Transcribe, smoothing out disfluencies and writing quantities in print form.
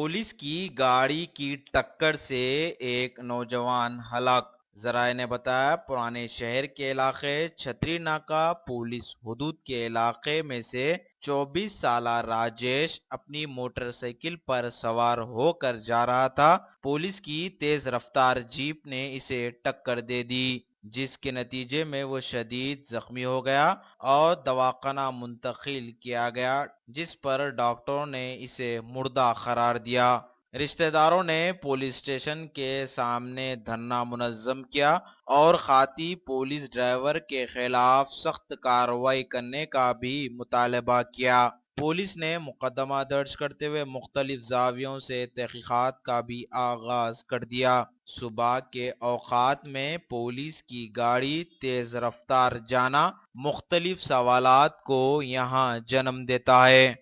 Police کی گاڑی کی ٹکر سے ایک نوجوان ہلاک۔ ذرائع نے بتایا پرانے شہر کے علاقے چھتری ناکہ پولیس حدود کے علاقے میں سے 24 سالہ راجیش اپنی موٹر سائیکل پر سوار ہو کر جا رہا تھا۔ پولیس کی تیز رفتار جیپ نے اسے ٹکر دے دی، جس کے نتیجے میں وہ شدید زخمی ہو گیا اور دواخانہ منتقل کیا گیا، جس پر ڈاکٹروں نے اسے مردہ قرار دیا۔ رشتہ داروں نے پولیس اسٹیشن کے سامنے دھرنا منظم کیا اور خاطی پولیس ڈرائیور کے خلاف سخت کارروائی کرنے کا بھی مطالبہ کیا۔ پولیس نے مقدمہ درج کرتے ہوئے مختلف زاویوں سے تحقیقات کا بھی آغاز کر دیا۔ صبح کے اوقات میں پولیس کی گاڑی تیز رفتار جانا مختلف سوالات کو یہاں جنم دیتا ہے۔